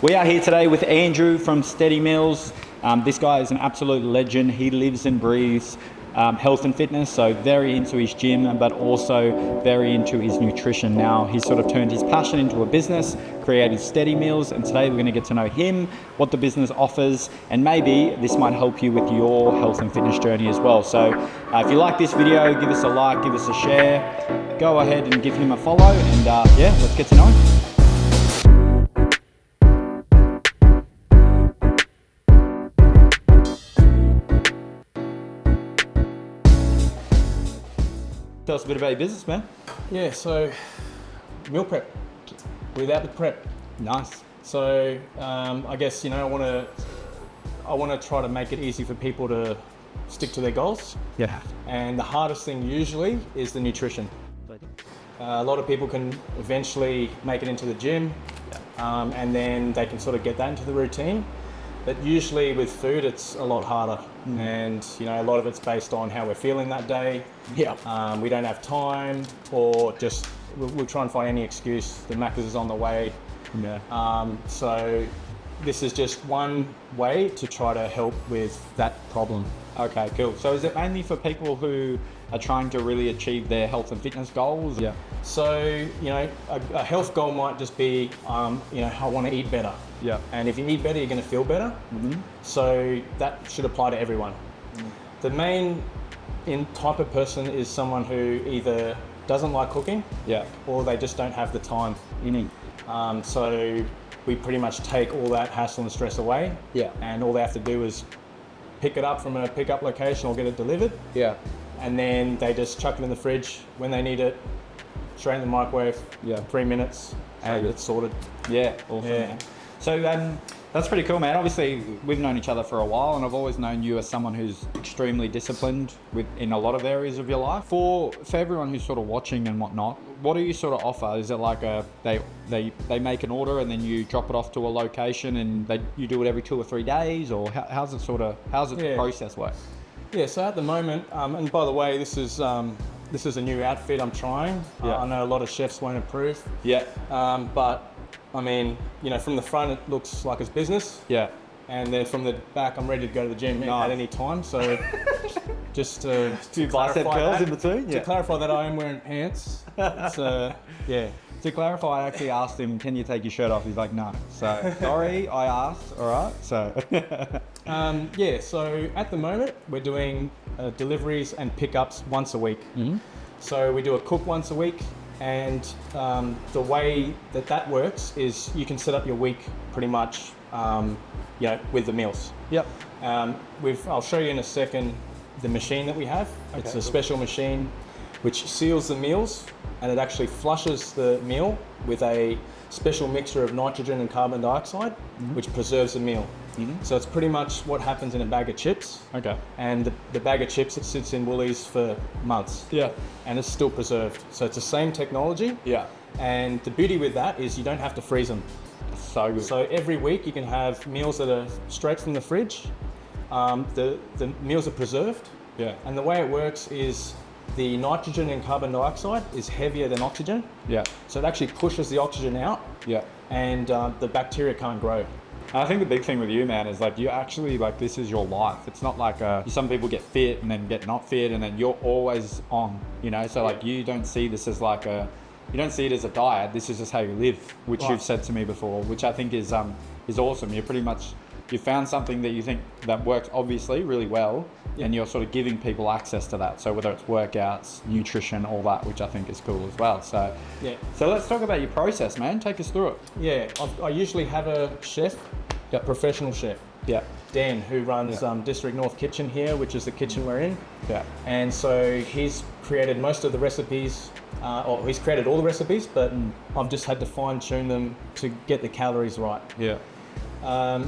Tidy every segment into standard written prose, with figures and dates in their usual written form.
We are here today with Andrew from STEDI Meals. This guy is an absolute legend. He lives and breathes health and fitness, so very into his gym, but also very into his nutrition. Now, he's sort of turned his passion into a business, created STEDI Meals, and today we're going to get to know him, what the business offers, and maybe this might help you with your health and fitness journey as well. So if you like this video, give us a like, give us a share, go ahead and give him a follow, and yeah, let's get to know him. Tell us a bit about your business, man. Yeah, so meal prep without the prep. Nice. So I guess I want to try to make it easy for people to stick to their goals. Yeah. And the hardest thing usually is the nutrition. A lot of people can eventually make it into the gym, and then they can sort of get that into the routine. But usually with food, it's a lot harder. And a lot of it's based on how we're feeling that day. Yeah. We don't have time, or just we'll try and find any excuse. The Macca's is on the way. Yeah. So this is just one way to try to help with that problem. Okay, cool. So is it mainly for people who are trying to really achieve their health and fitness goals? Yeah. So a health goal might just be I want to eat better. Yeah. And if you eat better, you're going to feel better. Mm-hmm. So that should apply to everyone. The main type of person is someone who either doesn't like cooking, Yeah. or they just don't have the time. So we pretty much take all that hassle and stress away. Yeah. And all they have to do is pick it up from a pickup location or get it delivered. Yeah. And then they just chuck it in the fridge when they need it, straight in the microwave. Yeah. 3 minutes, and it's sorted. Yeah. Awesome. Yeah. Man. So that's pretty cool, man. Obviously, we've known each other for a while, and I've always known you as someone who's extremely disciplined in a lot of areas of your life. For everyone who's sort of watching and whatnot, what do you sort of offer? Is it like they make an order and then you drop it off to a location and you do it every 2 or 3 days, or how's the process work? Yeah. So at the moment, and by the way, this is a new outfit I'm trying. Yeah. I know a lot of chefs won't approve. Yeah. But I mean, from the front it looks like it's business. Yeah. And then from the back, I'm ready to go to the gym at any time. So just to bicep curls in between. To clarify that I am wearing pants. Yeah. To clarify, I actually asked him, "Can you take your shirt off?" He's like, "No." So sorry, I asked. All right. So. Yeah. So at the moment, we're doing deliveries and pickups once a week. Mm-hmm. So we do a cook once a week. And the way that works is you can set up your week pretty much, with the meals. Yep. I'll show you in a second the machine that we have. Okay, it's a special machine which seals the meals, and it actually flushes the meal with a special mixture of nitrogen and carbon dioxide, which preserves the meal. Mm-hmm. So it's pretty much what happens in a bag of chips. Okay. And the bag of chips, it sits in Woolies for months. Yeah. And it's still preserved. So it's the same technology. Yeah. And the beauty with that is you don't have to freeze them. So good. So every week you can have meals that are straight from the fridge. The meals are preserved. Yeah. And the way it works is the nitrogen and carbon dioxide is heavier than oxygen. Yeah. So it actually pushes the oxygen out. Yeah. And the bacteria can't grow. I think the big thing with you, man, is like you actually this is your life. It's not like some people get fit and then get not fit and then you're always on, So you don't see this as you don't see it as a diet. This is just how you live, which You've said to me before, which I think is awesome. You found something that you think that works obviously really well, and you're sort of giving people access to that. So whether it's workouts, nutrition, all that, which I think is cool as well. So yeah. So let's talk about your process, man. Take us through it. Yeah, I usually have a chef, a professional chef. Yeah. Dan, who runs District North Kitchen here, which is the kitchen we're in. Yeah. And so he's created most of the recipes, or he's created all the recipes, but I've just had to fine tune them to get the calories right. Yeah.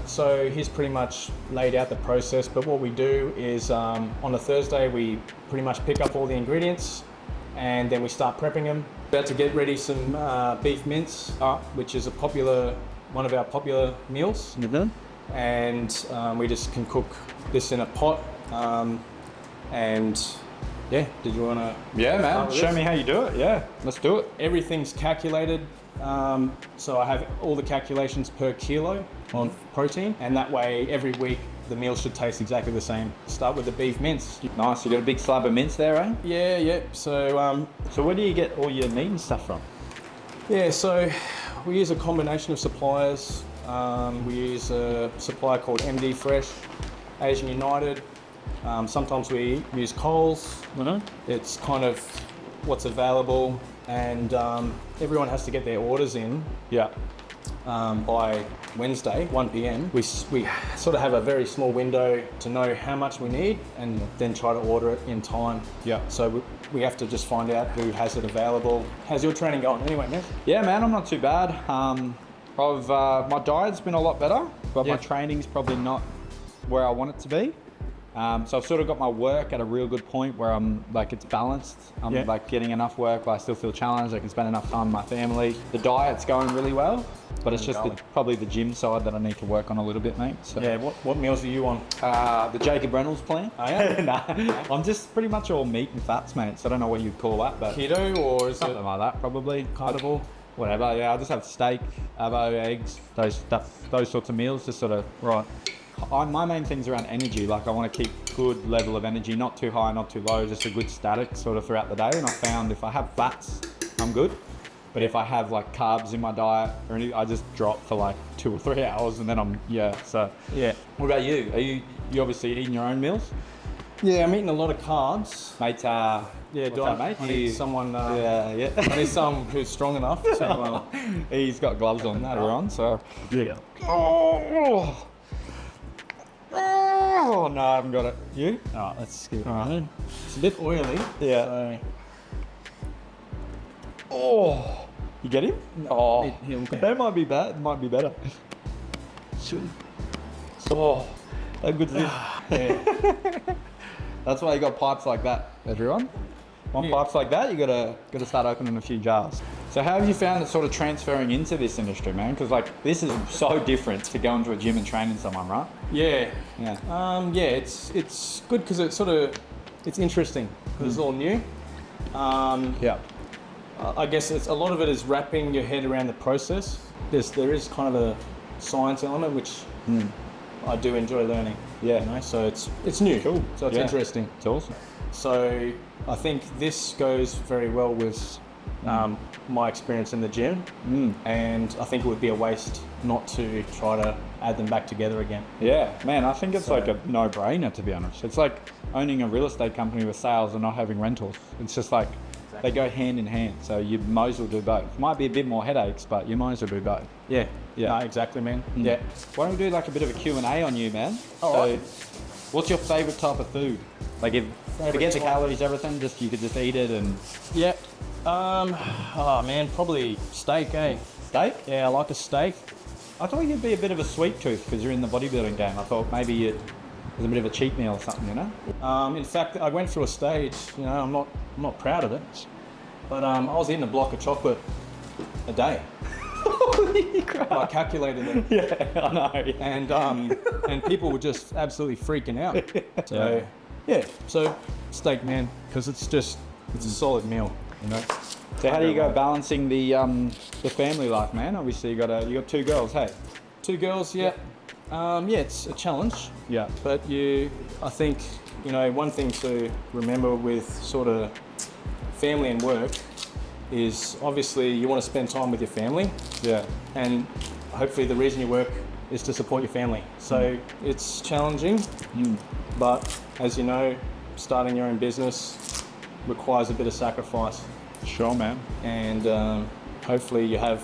So he's pretty much laid out the process, but what we do is on a Thursday we pretty much pick up all the ingredients and then we start prepping them. About to get ready some beef mince, which is one of our popular meals. Mm-hmm. And we just can cook this in a pot. And yeah, did you want to? Yeah, man. Show me how you do it. Yeah, let's do it. Everything's calculated. So I have all the calculations per kilo on protein, and that way every week the meal should taste exactly the same. Start with the beef mince. Nice, you got a big slab of mince there, eh? Yeah. So So where do you get all your meat and stuff from? yeah, so we use a combination of suppliers. We use a supplier called MD Fresh, Asian United. Sometimes we use Coles. It's kind of what's available, and everyone has to get their orders in Yeah. by Wednesday, 1 p.m. We sort of have a very small window to know how much we need and then try to order it in time. Yeah. So we have to just find out who has it available. How's your training going anyway, man? Yeah, man, I'm not too bad. My diet's been a lot better, but my training's probably not where I want it to be. So I've sort of got my work at a real good point where I'm like, it's balanced. I'm like getting enough work, but I still feel challenged. I can spend enough time with my family. The diet's going really well, but it's just probably the gym side that I need to work on a little bit, mate. So, Yeah, what meals are you on? the Jacob Reynolds plan. Oh, yeah? Nah, I'm just pretty much all meat and fats, mate. So I don't know what you'd call that, but Keto, or is something it like that, probably. carnivore? Whatever. Yeah, I just have steak, avo, eggs, those sorts of meals. Just sort of Right. My main thing's around energy. Like I want to keep good level of energy, not too high, not too low, just a good static sort of throughout the day. And I found if I have fats, I'm good. But if I have like carbs in my diet or anything, I just drop for like 2 or 3 hours and then so. Yeah. What about you? Are you obviously eating your own meals? Yeah, I'm eating a lot of carbs. Mate, Yeah, what's up, mate? I need someone. yeah. I need someone who's strong enough. So, He's got gloves on that are on, so. yeah. Oh, no, I haven't got it. You? Alright, let's skip. All right. It's a bit oily. Yeah. So Oh, you get him? Oh, he'll- that might be bad. Might be better. Oh, a good thing. yeah. That's why you got pipes like that, everyone. Want Yeah. pipes like that? You gotta start opening a few jars. So how have you found it sort of transferring into this industry, man? Because like this is so different to going to a gym and training someone, right? Yeah. Yeah. Yeah, it's good because it's interesting because it's all new. Yeah. I guess a lot of it is wrapping your head around the process. There is kind of a science element which I do enjoy learning. Yeah. You know? So it's new. Cool. So it's Yeah. interesting. It's awesome. So I think this goes very well with my experience in the gym, and I think it would be a waste not to try to add them back together again. Yeah, man, I think it's So- like a no-brainer, to be honest. It's like owning a real estate company with sales and not having rentals. It's just like they go hand in hand, so you might as well do both. Might be a bit more headaches, but you might as well do both. Yeah. Yeah. No, exactly, man. Yeah. Why don't we do like a bit of a Q&A on you, man? All so, right. what's your favourite type of food? Like if forget the type? calories, everything, just you could just eat it and Yeah. Oh man, probably steak, eh? steak? Yeah, I like a steak. I thought you'd be a bit of a sweet tooth because you're in the bodybuilding game. I thought maybe it was a bit of a cheat meal or something, you know? In fact, I went through a stage. You know, I'm not proud of it, but I was eating a block of chocolate a day. Holy crap. I calculated it, Yeah, I know. and people were just absolutely freaking out. So yeah, so steak, man, because it's a solid meal, you know. So how do you go balancing the family life, man? Obviously you got 2 girls, hey? 2 girls, yeah. Yeah, it's a challenge. Yeah. But I think, you know, one thing to remember with sort of family and work is obviously you want to spend time with your family, Yeah. and hopefully the reason you work is to support your family. So it's challenging, but as you know, starting your own business requires a bit of sacrifice, Sure, man. and hopefully you have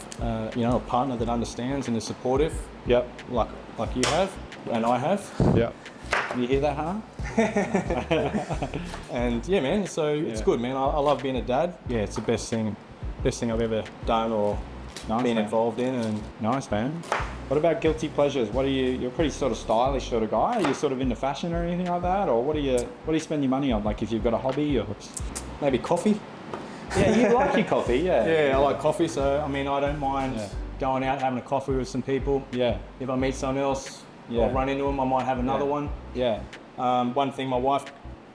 you know, a partner that understands and is supportive, Yep. like you have and I have. Yep. You hear that, huh? And yeah, man, so it's good, man. I love being a dad. Yeah, it's the best thing I've ever done or Nice, been man. involved in. And Nice, man. What about guilty pleasures? You're a pretty sort of stylish sort of guy. Are you sort of into fashion or anything like that? Or what do you spend your money on? Like if you've got a hobby or? maybe coffee. Yeah, you like your coffee, yeah. Yeah, I like coffee, so I mean, I don't mind Yeah. going out having a coffee with some people. Yeah. If I meet someone else, Yeah. I'll run into them. I might have another Yeah. one. Yeah. One thing my wife,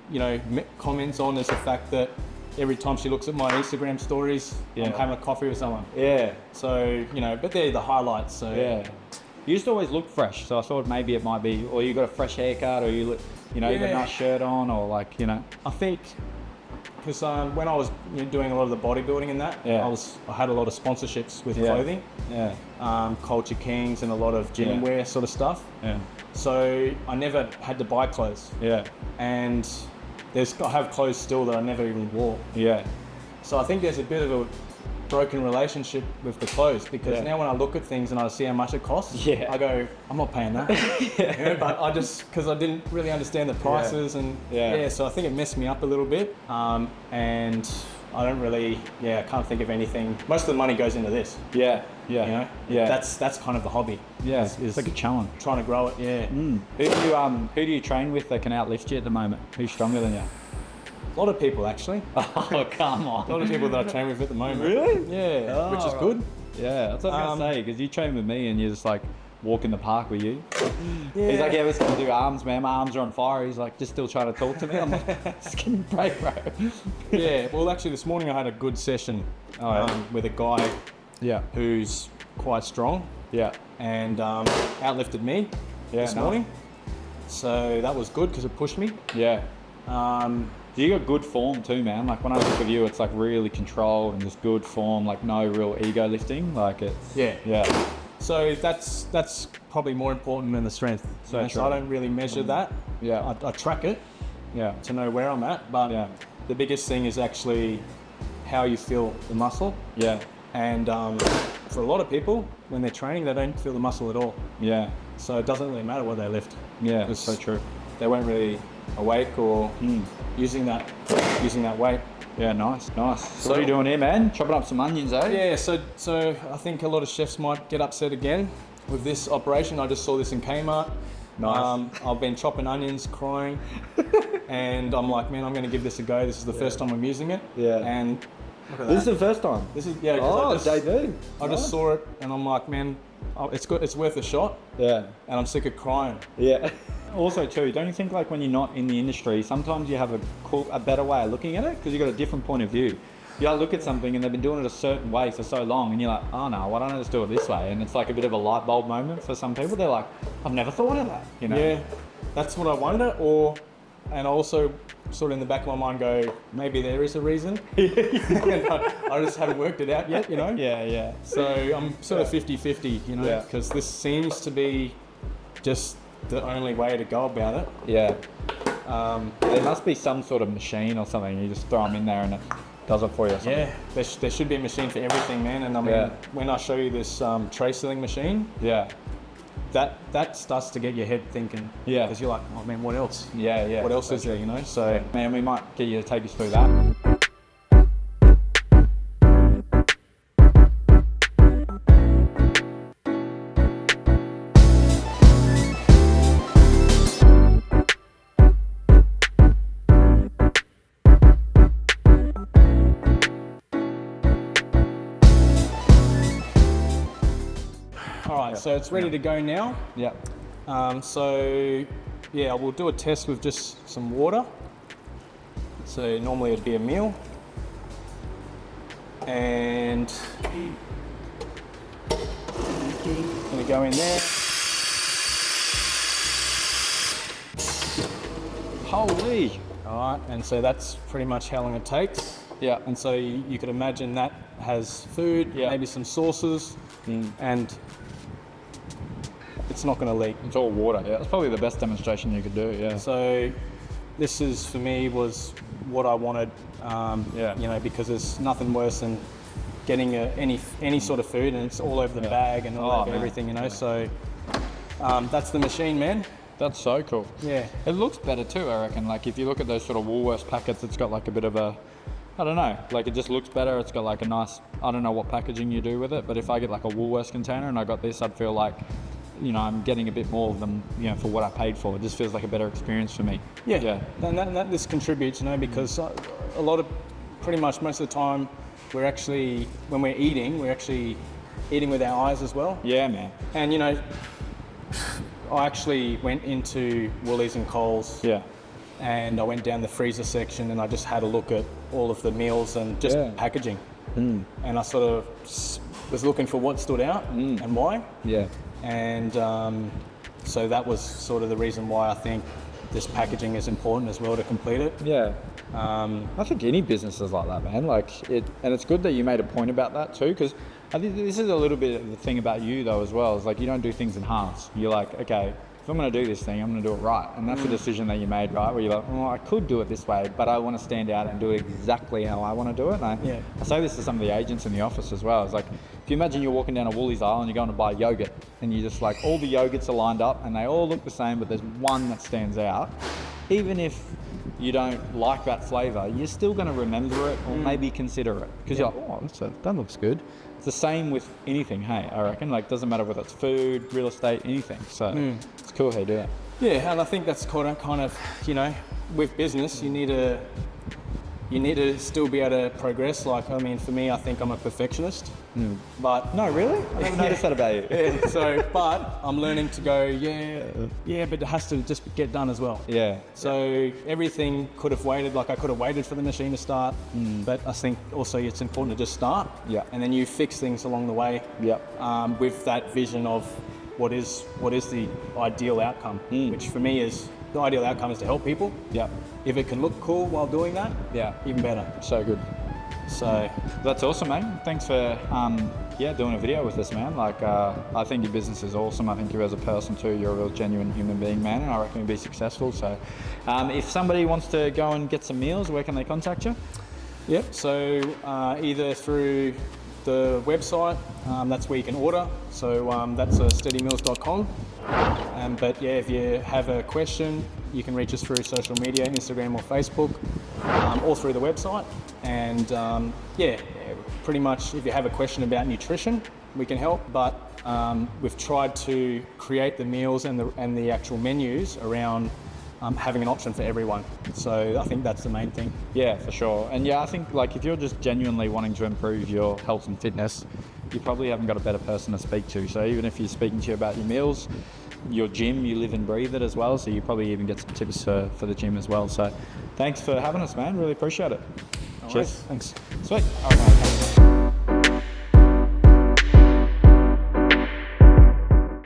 you know, comments on is the fact that every time she looks at my Instagram stories, I'm having a coffee with someone. Yeah. So, you know, but they're the highlights. So Yeah. You used to always look fresh, so I thought maybe it might be, or you got a fresh haircut, or you look, you got a nice shirt on, or like, I think because when I was doing a lot of the bodybuilding and that, I had a lot of sponsorships with clothing. Yeah. Culture Kings and a lot of gym wear sort of stuff. Yeah. So I never had to buy clothes. Yeah. And I have clothes still that I never even wore. Yeah. So I think there's a bit of a broken relationship with the clothes, because now when I look at things and I see how much it costs, I go, I'm not paying that. But I just, because I didn't really understand the prices and so I think it messed me up a little bit. And I don't really, I can't think of anything. Most of the money goes into this. Yeah. That's kind of the hobby. Yeah, it's like a challenge. Trying to grow it. Yeah. Who do you train with that can outlift you at the moment? Who's stronger than you? A lot of people, actually. Oh, come on. A lot of people that I train with at the moment. Really? Yeah, which is good. Yeah, that's what I was going to say, because you train with me and you just like walk in the park with you. Yeah. He's like, we're just going to do arms, man. My arms are on fire. He's like, just still trying to talk to me. I'm like, just give me a break, bro. Yeah, well, actually, this morning I had a good session with a guy who's quite strong. Yeah. And outlifted me this morning. So that was good because it pushed me. Yeah. You got good form too, man. Like when I look at you, it's like really controlled and just good form, like no real ego lifting. Like it's yeah. So that's probably more important than the strength. So I don't really measure that. Yeah, I track it. Yeah, to know where I'm at. But the biggest thing is actually how you feel the muscle. Yeah, and for a lot of people, when they're training, they don't feel the muscle at all. Yeah, so it doesn't really matter what they lift. Yeah, that's so true. They won't really awake or using that weight. Yeah, nice. So what are you doing here, man? Chopping up some onions, eh? Yeah, so I think a lot of chefs might get upset again with this operation. I just saw this in Kmart. Nice. I've been chopping onions, crying, and I'm like, man, I'm going to give this a go. This is the first time I'm using it. Yeah. And look at that. This is the first time? This is, I just saw it and I'm like, man, it's good. It's worth a shot. Yeah. And I'm sick of crying. Yeah. Also too, don't you think like when you're not in the industry, sometimes you have a better way of looking at it because you've got a different point of view. You look at something and they've been doing it a certain way for so long and you're like, oh no, why don't I just do it this way? And it's like a bit of a light bulb moment for some people. They're like, I've never thought of that, Yeah, that's what I wonder. And also sort of in the back of my mind go, maybe there is a reason. And I just haven't worked it out yet, Yeah. So I'm sort of 50-50, because this seems to be just the only way to go about it. Yeah. There must be some sort of machine or something. You just throw them in there and it does it for you or something. Yeah, there should be a machine for everything, man. And I mean, when I show you this tray sealing machine, that starts to get your head thinking. Yeah. Because you're like, oh man, what else? Yeah. What else is there, So, man, we might get you to take us through that. So it's ready to go now. Yeah. We'll do a test with just some water. So normally it'd be a meal. And gonna go in there. Holy. All right, and so that's pretty much how long it takes. Yeah. And so you could imagine that has food, maybe some sauces, and it's not going to leak. It's all water. Yeah, it's probably the best demonstration you could do. Yeah. So this is for me was what I wanted. Because there's nothing worse than getting any sort of food and it's all over the bag and all over everything. So that's the machine, man. That's so cool. Yeah. It looks better too, I reckon. Like if you look at those sort of Woolworths packets, it's got like a bit of a, I don't know, like it just looks better. It's got like a nice, I don't know what packaging you do with it, but if I get like a Woolworths container and I got this, I'd feel like, I'm getting a bit more of them, for what I paid for. It just feels like a better experience for me. Yeah. And that this contributes, because a lot of, pretty much most of the time, we're actually, when we're eating with our eyes as well. Yeah, man. And I actually went into Woolies and Coles and I went down the freezer section and I just had a look at all of the meals and just packaging. And I sort of was looking for what stood out and why. Yeah. And so that was sort of the reason why I think this packaging is important as well to complete it. Yeah. I think any business is like that, man. And it's good that you made a point about that too, because I think this is a little bit of the thing about you though as well. Is like you don't do things in halves. You're like, okay, if I'm going to do this thing, I'm going to do it right. And that's the decision that you made, right? Where you're like, well, I could do it this way, but I want to stand out and do it exactly how I want to do it. And I say this to some of the agents in the office as well. It's like, if you imagine you're walking down a Woolies aisle and you're going to buy yogurt, and you just like, all the yogurts are lined up and they all look the same, but there's one that stands out. Even if you don't like that flavour, you're still going to remember it or maybe consider it. Because you're like, oh, that looks good. It's the same with anything, hey, I reckon. Like, doesn't matter whether it's food, real estate, anything. So it's cool how you do that. Yeah, and I think that's kind of, you know, with business, you need to still be able to progress. Like, I mean, for me, I think I'm a perfectionist. But no, really? I never noticed that about you. But I'm learning to go, but it has to just get done as well. Yeah. So everything could have waited. Like, I could have waited for the machine to start, but I think also it's important to just start. Yeah. And then you fix things along the way. Yeah. With that vision of what is the ideal outcome, which for me is the ideal outcome is to help people. Yeah. If it can look cool while doing that, even better. So good. So that's awesome, man. Thanks for doing a video with us, man. Like, I think your business is awesome. I think you as a person too, you're a real genuine human being, man, and I reckon you'll be successful. So if somebody wants to go and get some meals, where can they contact you? Yep, so either through the website, that's where you can order. So that's STEDImeals.com. But yeah, if you have a question, you can reach us through social media, Instagram or Facebook, or through the website. And pretty much if you have a question about nutrition, we can help. But we've tried to create the meals and the actual menus around having an option for everyone. So I think that's the main thing. Yeah, for sure. And I think like if you're just genuinely wanting to improve your health and fitness, you probably haven't got a better person to speak to. So even if you're speaking to you about your meals, your gym, you live and breathe it as well. So you probably even get some tips for the gym as well. So thanks for having us, man. Really appreciate it. Cheers. Thanks. Sweet. All right,